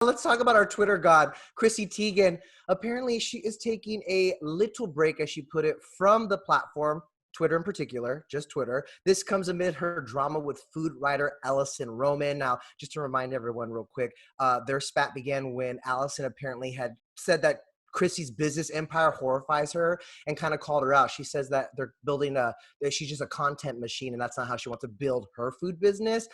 Let's talk about our Twitter god, Chrissy Teigen. Apparently, she is taking a little break, as she put it, from the platform, Twitter in particular, just Twitter. This comes amid her drama with food writer Alison Roman. Now, just to remind everyone real quick, their spat began when Alison apparently had said that Chrissy's business empire horrifies her and kind of called her out. She says that they're building that she's just a content machine, and that's not how she wants to build her food business.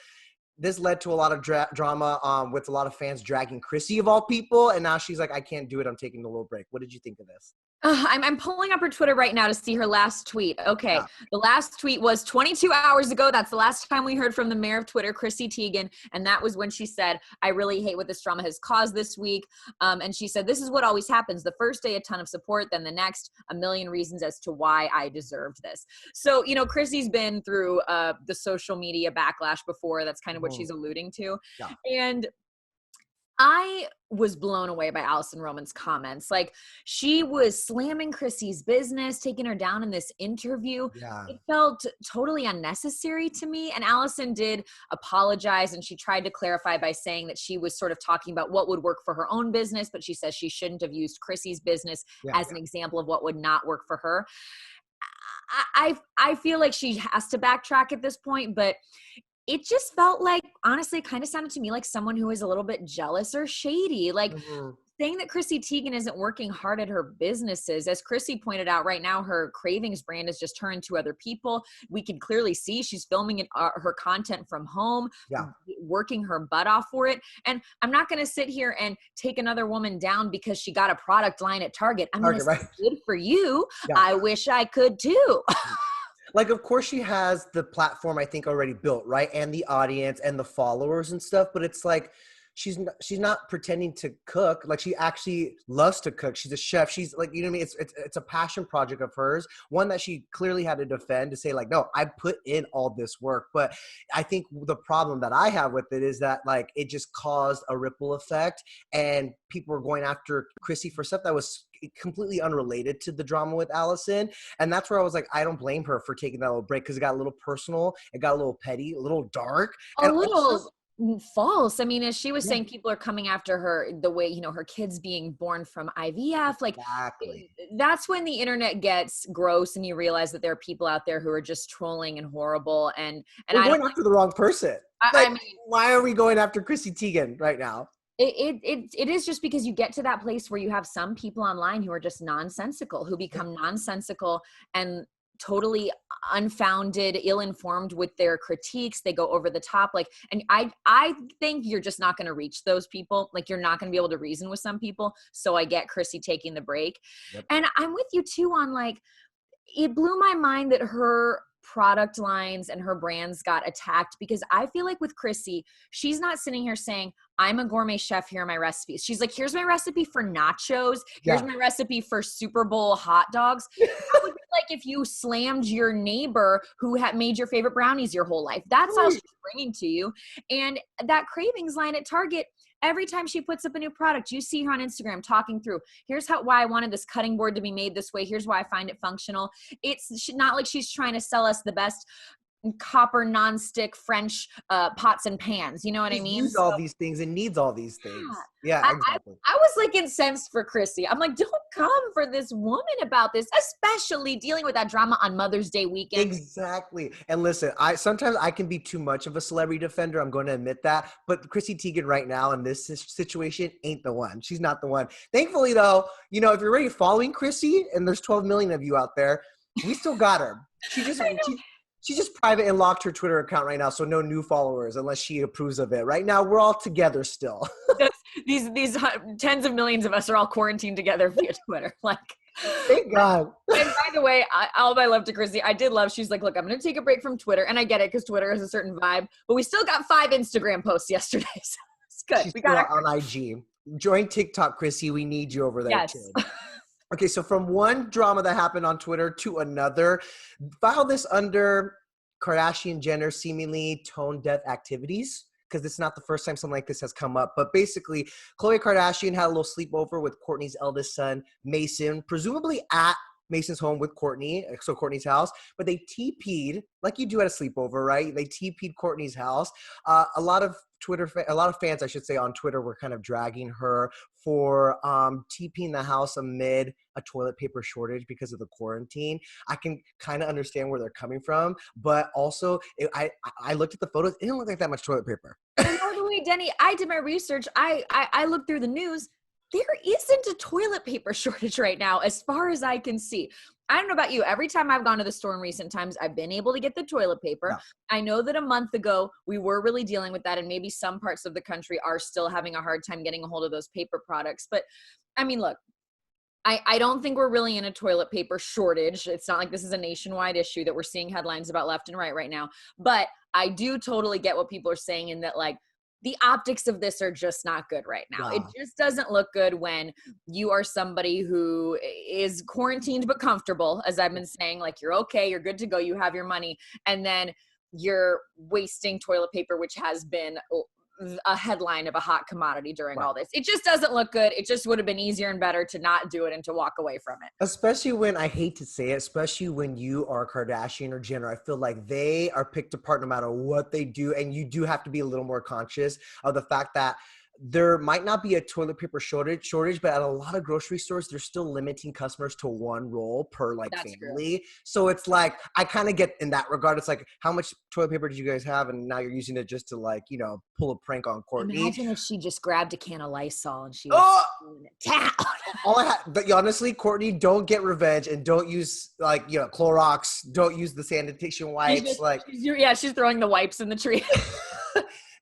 This led to a lot of drama with a lot of fans dragging Chrissy of all people. And now she's like, I can't do it. I'm taking a little break. What did you think of this? I'm pulling up her Twitter right now to see her last tweet. Okay. Yeah. The last tweet was 22 hours ago. That's the last time we heard from the mayor of Twitter, Chrissy Teigen. And that was when she said, I really hate what this drama has caused this week. And she said, this is what always happens. The first day, a ton of support. Then the next, a million reasons as to why I deserved this. So, you know, Chrissy's been through the social media backlash before. That's kind of what she's alluding to. Yeah. And I was blown away by Alison Roman's comments. Like, she was slamming Chrissy's business, taking her down in this interview. Yeah. It felt totally unnecessary to me. And Alison did apologize, and she tried to clarify by saying that she was sort of talking about what would work for her own business, but she says she shouldn't have used Chrissy's business as an example of what would not work for her. I feel like she has to backtrack at this point, but it just felt like, honestly, it kind of sounded to me like someone who is a little bit jealous or shady. Like, saying that Chrissy Teigen isn't working hard at her businesses. As Chrissy pointed out, right now, her Cravings brand is just her and two other people. We can clearly see she's filming her content from home, working her butt off for it. And I'm not going to sit here and take another woman down because she got a product line at Target. I'm going to say, good for you. Yeah. I wish I could too. Like, of course, she has the platform, I think, already built, right? And the audience and the followers and stuff. But it's like, she's not pretending to cook. Like, she actually loves to cook. She's a chef. She's like, you know what I mean? It's a passion project of hers, one that she clearly had to defend, to say like, no, I put in all this work. But I think the problem that I have with it is that, like, it just caused a ripple effect, and people were going after Chrissy for stuff that was completely unrelated to the drama with Alison. And that's where I was like, I don't blame her for taking that little break, because it got a little personal, it got a little petty, a little dark. A little false. I mean, as she was saying, people are coming after her the way, you know, her kids being born from IVF. Like, that's when the internet gets gross, and you realize that there are people out there who are just trolling and horrible. And we're going after the wrong person. I mean, why are we going after Chrissy Teigen right now? It is just because you get to that place where you have some people online who are just nonsensical, who become nonsensical and totally unfounded, ill-informed with their critiques. They go over the top. Like, and I think you're just not going to reach those people. Like, you're not going to be able to reason with some people. So I get Chrissy taking the break. Yep. And I'm with you too on, like, it blew my mind that her product lines and her brands got attacked, because I feel like with Chrissy, she's not sitting here saying, I'm a gourmet chef, here are my recipes. She's like, here's my recipe for nachos. Here's my recipe for Super Bowl hot dogs. That would be like if you slammed your neighbor who had made your favorite brownies your whole life. That's all she's bringing to you. And that Cravings line at Target, every time she puts up a new product, you see her on Instagram talking through, here's why I wanted this cutting board to be made this way. Here's why I find it functional. It's not like she's trying to sell us the best copper nonstick French pots and pans. You know what I mean? Needs all these things and needs all these things. Yeah, exactly. I was like incensed for Chrissy. I'm like, don't come for this woman about this, especially dealing with that drama on Mother's Day weekend. Exactly. And listen, sometimes I can be too much of a celebrity defender. I'm going to admit that. But Chrissy Teigen right now in this situation ain't the one. She's not the one. Thankfully, though, you know, if you're already following Chrissy, and there's 12 million of you out there, we still got her. She's just private and locked her Twitter account right now, so no new followers unless she approves of it. Right now, we're all together still. These tens of millions of us are all quarantined together via Twitter. Like, thank God. And by the way, all my love to Chrissy, I did love, she's like, look, I'm going to take a break from Twitter. And I get it, because Twitter has a certain vibe. But we still got 5 Instagram posts yesterday, so it's good. We got on IG. Join TikTok, Chrissy. We need you over there, too. Okay, so from one drama that happened on Twitter to another, file this under Kardashian Jenner seemingly tone-deaf activities, because it's not the first time something like this has come up. But basically, Khloe Kardashian had a little sleepover with Kourtney's eldest son, Mason, presumably at Mason's home with Courtney, so Courtney's house, but they TP'd like you do at a sleepover, right? They TP'd Courtney's house. A lot of fans, I should say, on Twitter were kind of dragging her for TPing the house amid a toilet paper shortage because of the quarantine. I can kind of understand where they're coming from, but also I looked at the photos. It didn't look like that much toilet paper. And by the way, Denny, I did my research. I looked through the news. There isn't a toilet paper shortage right now, as far as I can see. I don't know about you. Every time I've gone to the store in recent times, I've been able to get the toilet paper. Yeah. I know that a month ago, we were really dealing with that, and maybe some parts of the country are still having a hard time getting a hold of those paper products. But I mean, look, I don't think we're really in a toilet paper shortage. It's not like this is a nationwide issue that we're seeing headlines about left and right now. But I do totally get what people are saying in that, like, the optics of this are just not good right now. Wow. It just doesn't look good when you are somebody who is quarantined but comfortable, as I've been saying, like, you're okay, you're good to go, you have your money, and then you're wasting toilet paper, which has been a headline of a hot commodity during all this. It just doesn't look good. It just would have been easier and better to not do it and to walk away from it. Especially when, I hate to say it, especially when you are Kardashian or Jenner, I feel like they are picked apart no matter what they do. And you do have to be a little more conscious of the fact that there might not be a toilet paper shortage, but at a lot of grocery stores, they're still limiting customers to one roll per family. True. So it's like, I kind of get in that regard. It's like, how much toilet paper did you guys have? And now you're using it just to pull a prank on Courtney. Imagine if she just grabbed a can of Lysol and she was doing it down. But honestly, Courtney, don't get revenge and don't use Clorox. Don't use the sanitation wipes. She's throwing the wipes in the tree.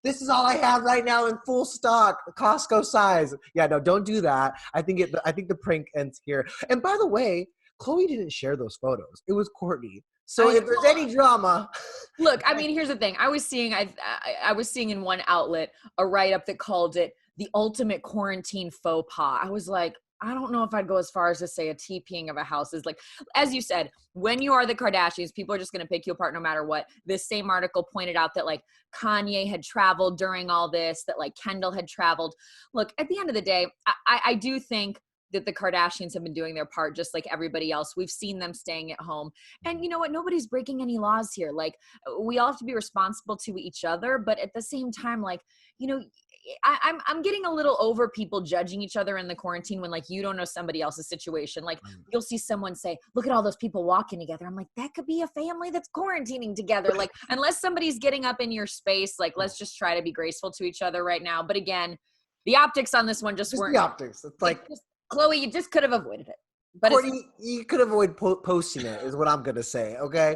This is all I have right now in full stock, Costco size. Yeah, no, don't do that. I think the prank ends here. And by the way, Khloe didn't share those photos. It was Courtney. So if there's any drama, look, I mean, here's the thing. I was seeing in one outlet a write-up that called it the ultimate quarantine faux pas. I was like, I don't know if I'd go as far as to say a TPing of a house is like, as you said, when you are the Kardashians, people are just going to pick you apart no matter what. This same article pointed out that Kanye had traveled during all this, that Kendall had traveled. Look, at the end of the day, I do think that the Kardashians have been doing their part just like everybody else. We've seen them staying at home. And you know what? Nobody's breaking any laws here. We all have to be responsible to each other. But at the same time, I'm getting a little over people judging each other in the quarantine when you don't know somebody else's situation. You'll see someone say, look at all those people walking together. I'm like, that could be a family that's quarantining together. Unless somebody's getting up in your space, let's just try to be graceful to each other right now. But again, the optics on this one just weren't. The optics. It's Khloe, you just could have avoided it. But Courtney, you could avoid posting it is what I'm going to say. Okay.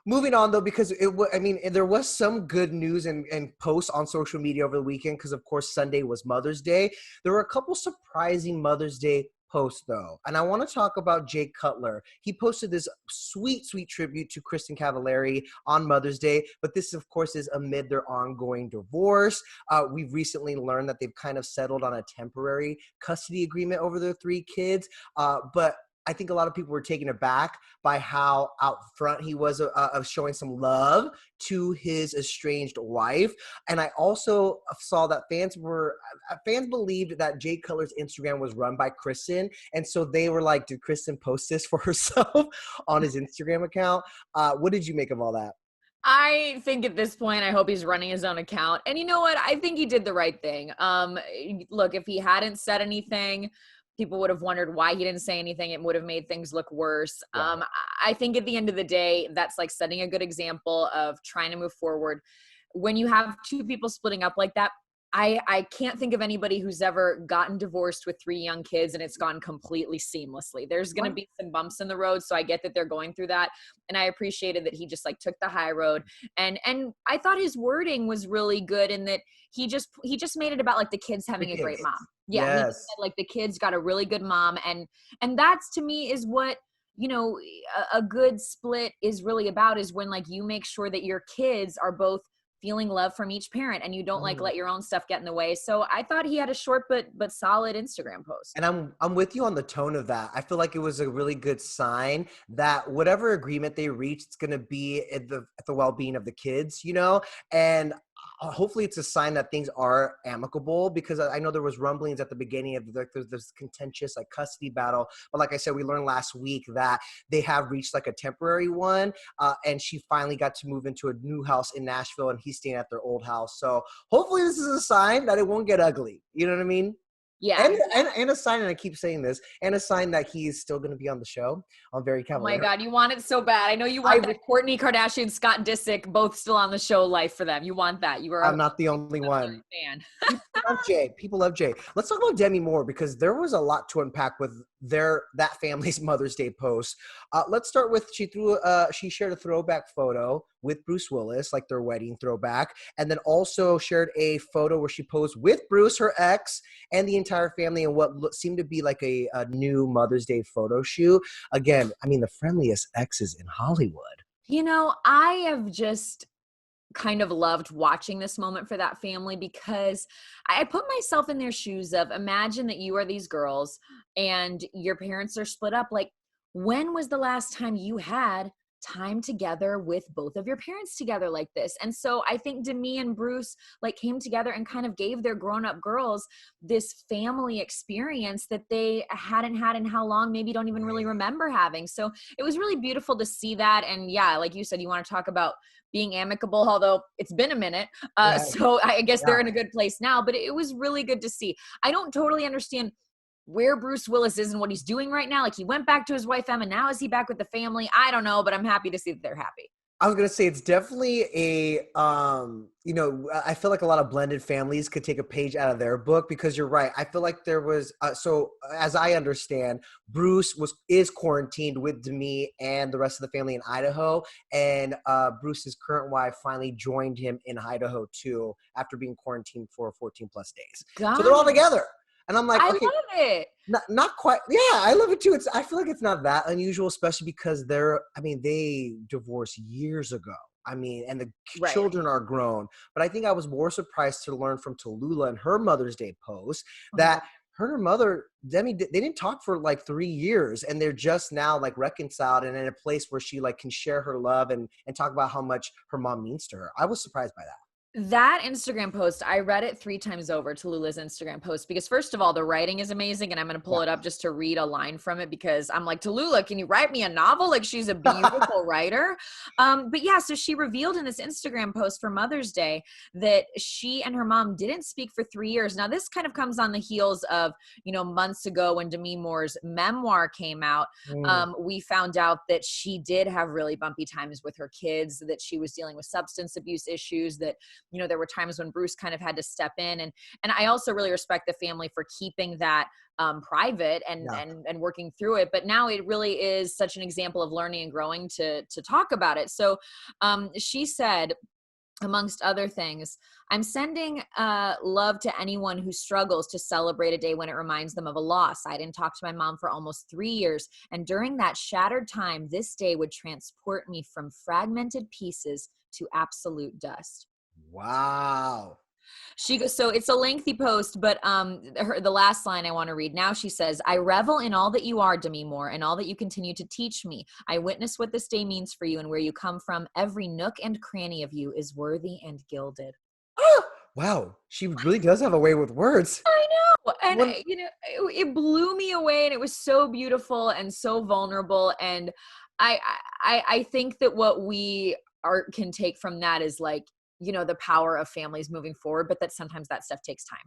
Moving on, though, because there was some good news and posts on social media over the weekend because, of course, Sunday was Mother's Day. There were a couple surprising Mother's Day posts, though, and I want to talk about Jay Cutler. He posted this sweet, sweet tribute to Kristen Cavallari on Mother's Day, but this, of course, is amid their ongoing divorce. We've recently learned that they've kind of settled on a temporary custody agreement over their 3 kids, but I think a lot of people were taken aback by how out front he was of showing some love to his estranged wife. And I also saw that fans believed that Jay Cutler's Instagram was run by Kristen. And so they were like, did Kristen post this for herself on his Instagram account? What did you make of all that? I think at this point, I hope he's running his own account. And you know what? I think he did the right thing. Look, if he hadn't said anything, people would have wondered why he didn't say anything. It would have made things look worse. Yeah. I think at the end of the day, that's setting a good example of trying to move forward. When you have 2 people splitting up like that, I can't think of anybody who's ever gotten divorced with 3 young kids and it's gone completely seamlessly. There's going to be some bumps in the road. So I get that they're going through that. And I appreciated that he just took the high road. And I thought his wording was really good in that he just made it about the kids having a great mom. Yeah. Yes. He just said the kids got a really good mom. And that's, to me, is what, a good split is really about, is when you make sure that your kids are both feeling love from each parent and you don't let your own stuff get in the way. So I thought he had a short but solid Instagram post. And I'm with you on the tone of that. I feel like it was a really good sign that whatever agreement they reached, it's going to be at the well-being of the kids, and hopefully it's a sign that things are amicable, because I know there was rumblings at the beginning of like there's this contentious like custody battle. But like I said, we learned last week that they have reached like a temporary one, and she finally got to move into a new house in Nashville, and he's staying at their old house. So hopefully this is a sign that it won't get ugly. You know what I mean? Yeah. And a sign, and I keep saying this, and a sign that he's still going to be on the show. I'm very Oh my cavalier. God, you want it so bad. I know you want that Kourtney Kardashian, Scott Disick, both still on the show life for them. You want that. You are. I'm not the only one. Fan. People love Jay. People love Jay. Let's talk about Demi more, because there was a lot to unpack with that family's Mother's Day post. Let's start with she shared a throwback photo with Bruce Willis, like their wedding throwback, and then also shared a photo where she posed with Bruce, her ex, and the entire family in what seemed to be like a new Mother's Day photo shoot. Again, I mean, the friendliest exes in Hollywood. You know, I have just kind of loved watching this moment for that family, because I put myself in their shoes of, imagine that you are these girls and your parents are split up. Like, when was the last time you had time together with both of your parents together like this? And so I think Demi and Bruce like came together and kind of gave their grown-up girls this family experience that they hadn't had in how long, maybe don't even really remember having. So it was really beautiful to see that. And yeah, like you said, you want to talk about being amicable, although it's been a minute. So I guess they're in a good place now, but it was really good to see. I don't totally understand where Bruce Willis is and what he's doing right now. Like, he went back to his wife Emma, now is he back with the family? I don't know, but I'm happy to see that they're happy. I was going to say, it's definitely I feel like a lot of blended families could take a page out of their book, because you're right. I feel like there was, so as I understand, Bruce is quarantined with Demi and the rest of the family in Idaho. And Bruce's current wife finally joined him in Idaho too, after being quarantined for 14 plus days. So they're all together. And I'm like, okay, I love it. Not quite. Yeah, I love it too. I feel like it's not that unusual, especially because they divorced years ago. And the children are grown. But I think I was more surprised to learn from Tallulah and her Mother's Day post that her and her mother, Demi, they didn't talk for like 3 years, and they're just now like reconciled and in a place where she like can share her love and talk about how much her mom means to her. I was surprised by that. That Instagram post, I read it 3 times over, Tallulah's Instagram post, because first of all, the writing is amazing, and I'm going to pull it up just to read a line from it, because I'm like, Tallulah, can you write me a novel? Like, she's a beautiful writer. But yeah, so she revealed in this Instagram post for Mother's Day that she and her mom didn't speak for 3 years. Now, this kind of comes on the heels of, months ago when Demi Moore's memoir came out. We found out that she did have really bumpy times with her kids, that she was dealing with substance abuse issues, that there were times when Bruce kind of had to step in, and I also really respect the family for keeping that private and working through it. But now it really is such an example of learning and growing to talk about it. So she said, amongst other things, I'm sending love to anyone who struggles to celebrate a day when it reminds them of a loss. I didn't talk to my mom for almost 3 years. And during that shattered time, this day would transport me from fragmented pieces to absolute dust. Wow. So it's a lengthy post, but the last line I want to read now, she says, I revel in all that you are, Demi Moore, and all that you continue to teach me. I witness what this day means for you and where you come from. Every nook and cranny of you is worthy and gilded. Wow. She really does have a way with words. I know. And it blew me away, and it was so beautiful and so vulnerable. And I think that what we can take from that is like, the power of families moving forward, but that sometimes that stuff takes time.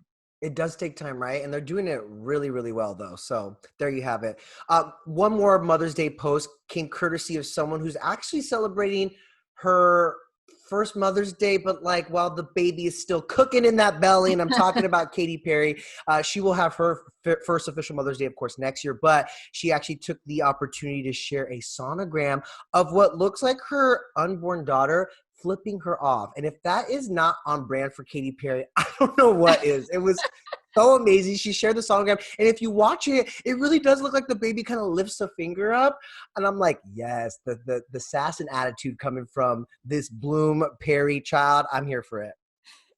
It does take time, right? And they're doing it really, really well, though. So there you have it. One more Mother's Day post came courtesy of someone who's actually celebrating her first Mother's Day, but like while the baby is still cooking in that belly, and I'm talking about Katy Perry. She will have her first official Mother's Day, of course, next year, but she actually took the opportunity to share a sonogram of what looks like her unborn daughter flipping her off. And if that is not on brand for Katy Perry, I don't know what is. It was so amazing. She shared the sonogram, and if you watch it, it really does look like the baby kind of lifts a finger up. And I'm like, yes, the sass and attitude coming from this Bloom Perry child, I'm here for it.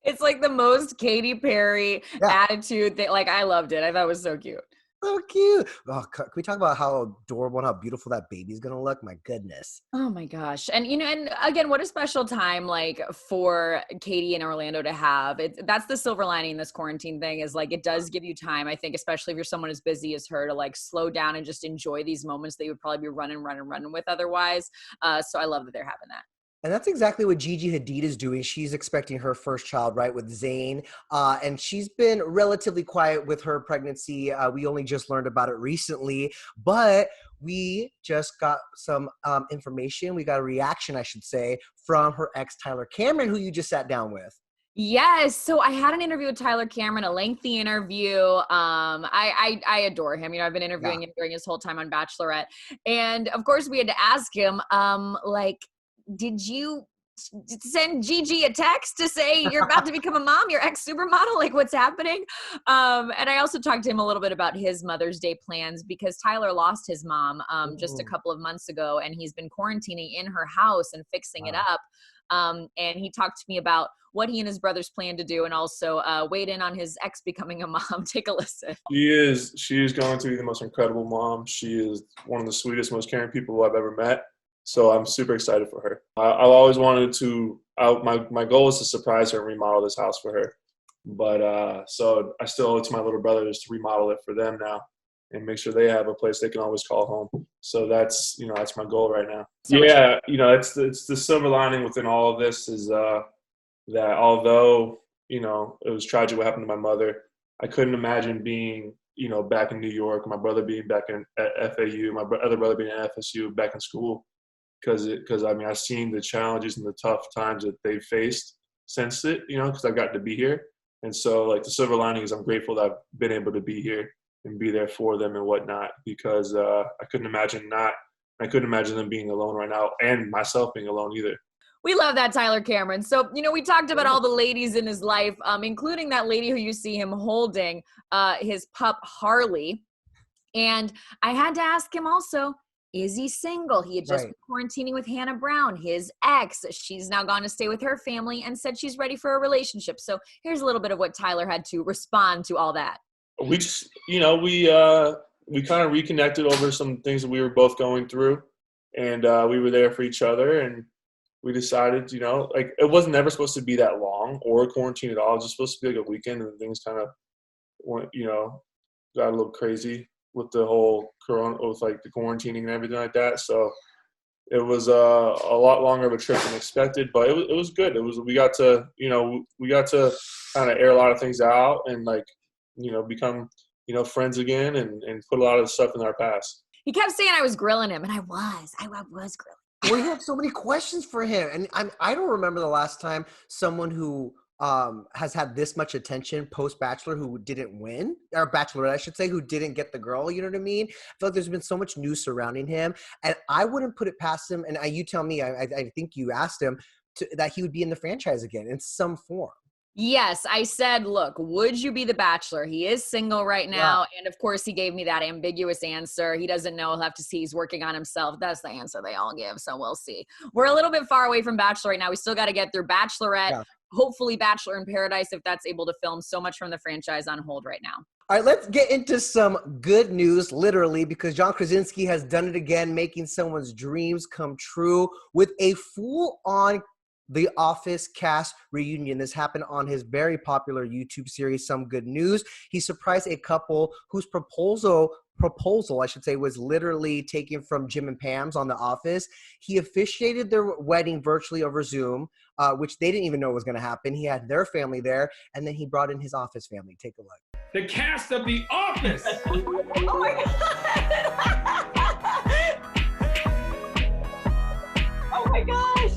It's like the most Katy Perry attitude that, like, I loved it. I thought it was so cute. So cute. Oh, can we talk about how adorable and how beautiful that baby's gonna look? My goodness. Oh my gosh. And and again, what a special time like for Katy and Orlando to have. That's the silver lining in this quarantine thing is like it does give you time, I think, especially if you're someone as busy as her to like slow down and just enjoy these moments that you would probably be running with otherwise. So I love that they're having that. And that's exactly what Gigi Hadid is doing. She's expecting her first child, right, with Zayn. And she's been relatively quiet with her pregnancy. We only just learned about it recently, but we just got some information. We got a reaction, I should say, from her ex, Tyler Cameron, who you just sat down with. Yes. So I had an interview with Tyler Cameron, a lengthy interview. I adore him. I've been interviewing him during his whole time on Bachelorette. And of course we had to ask him, like, did you send Gigi a text to say you're about to become a mom, your ex-supermodel? Like, what's happening? And I also talked to him a little bit about his Mother's Day plans because Tyler lost his mom just a couple of months ago, and he's been quarantining in her house and fixing it up. And he talked to me about what he and his brothers plan to do and also weighed in on his ex becoming a mom. Take a listen. She is going to be the most incredible mom. She is one of the sweetest, most caring people I've ever met. So I'm super excited for her. I've always wanted to, my goal is to surprise her and remodel this house for her. But so I still owe it to my little brothers to remodel it for them now and make sure they have a place they can always call home. So that's my goal right now. So yeah, it's the silver lining within all of this is that although, it was tragic what happened to my mother, I couldn't imagine being, back in New York, my brother being back at FAU, my other brother being at FSU, back in school. Because I've seen the challenges and the tough times that they've faced since it, because I've gotten to be here. And so like the silver lining is I'm grateful that I've been able to be here and be there for them and whatnot, because I couldn't imagine them being alone right now and myself being alone either. We love that, Tyler Cameron. So, we talked about all the ladies in his life, including that lady who you see him holding, his pup, Harley. And I had to ask him also, is he single? He had just been quarantining with Hannah Brown, his ex. She's now gone to stay with her family and said she's ready for a relationship. So here's a little bit of what Tyler had to respond to all that. We just, we kind of reconnected over some things that we were both going through, and we were there for each other, and we decided, like it wasn't never supposed to be that long or a quarantine at all. It was just supposed to be like a weekend, and things kind of went, got a little crazy with the whole corona, with like the quarantining and everything like that. So it was a lot longer of a trip than expected, but it was good. We got to kind of air a lot of things out and like, become, friends again and put a lot of the stuff in our past. He kept saying I was grilling him, and I was grilling. Well, you have so many questions for him. And I don't remember the last time someone who has had this much attention post-Bachelor who didn't win, or Bachelorette, I should say, who didn't get the girl, you know what I mean? I feel like there's been so much news surrounding him, and I wouldn't put it past him, and you tell me, I think you asked him, that he would be in the franchise again in some form. Yes, I said, look, would you be the Bachelor? He is single right now. Yeah. And of course, he gave me that ambiguous answer. He doesn't know. He'll have to see. He's working on himself. That's the answer they all give. So we'll see. We're a little bit far away from Bachelor right now. We still got to get through Bachelorette. Yeah. Hopefully Bachelor in Paradise, if that's able to film. So much from the franchise on hold right now. All right, let's get into some good news, literally, because John Krasinski has done it again, making someone's dreams come true with a full-on The Office cast reunion. This happened on his very popular YouTube series, Some Good News. He surprised a couple whose proposal, I should say, was literally taken from Jim and Pam's on The Office. He officiated their wedding virtually over Zoom, which they didn't even know was going to happen. He had their family there, and then he brought in his Office family. Take a look. The cast of The Office! Oh my God! Oh my gosh!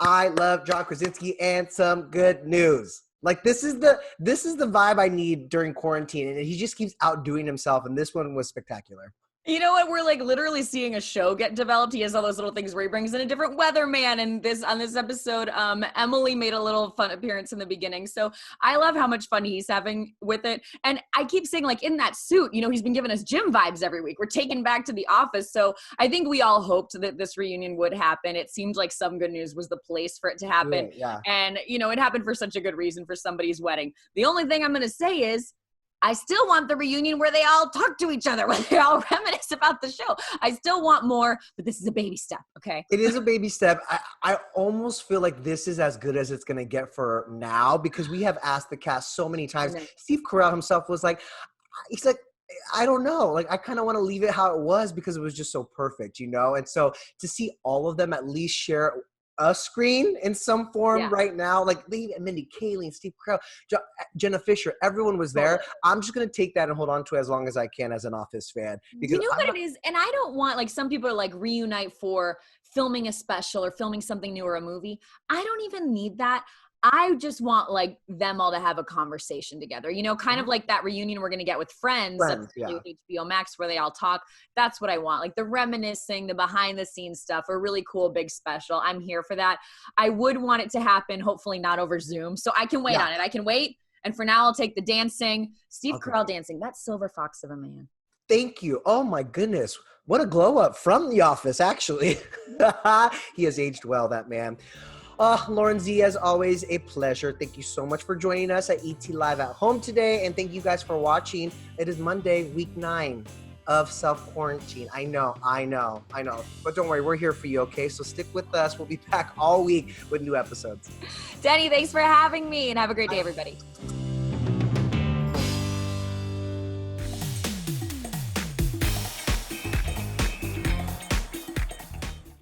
I love John Krasinski and Some Good News. Like this is the vibe I need during quarantine, and he just keeps outdoing himself, and this one was spectacular. You know what? We're like literally seeing a show get developed. He has all those little things where he brings in a different weatherman. And on this episode, Emily made a little fun appearance in the beginning. So I love how much fun he's having with it. And I keep saying, like, in that suit, you know, he's been giving us gym vibes every week. We're taken back to the office. So I think we all hoped that this reunion would happen. It seemed like Some Good News was the place for it to happen. Right, yeah. And, you know, it happened for such a good reason, for somebody's wedding. The only thing I'm going to say is, I still want the reunion where they all talk to each other, where they all reminisce about the show. I still want more, but this is a baby step, okay? It is a baby step. I almost feel like this is as good as it's going to get for now, because we have asked the cast so many times. Okay. Steve Carell himself was like, he's like, I don't know. Like, I kind of want to leave it how it was because it was just so perfect, you know? And so to see all of them at least share a screen in some form right now, like Mindy Kaling, Steve Carell, Jenna Fisher, everyone was there. I'm just going to take that and hold on to it as long as I can as an Office fan. Because you know what it is? And I don't want, like, some people are like reunite for filming a special or filming something new or a movie. I don't even need that. I just want, like, them all to have a conversation together, you know, kind of like that reunion we're going to get with Friends with HBO Max, where they all talk. That's what I want. Like the reminiscing, the behind the scenes stuff, a really cool big special. I'm here for that. I would want it to happen, hopefully not over Zoom. So I can wait on it. I can wait. And for now, I'll take the dancing. Steve Carell dancing. That silver fox of a man. Thank you. Oh my goodness. What a glow up from The Office, actually. He has aged well, that man. Lauren Z, as always, a pleasure. Thank you so much for joining us at ET Live at Home today. And thank you guys for watching. It is Monday, week 9 of self-quarantine. I know. But don't worry, we're here for you, okay? So stick with us. We'll be back all week with new episodes. Denny, thanks for having me, and have a great day, everybody.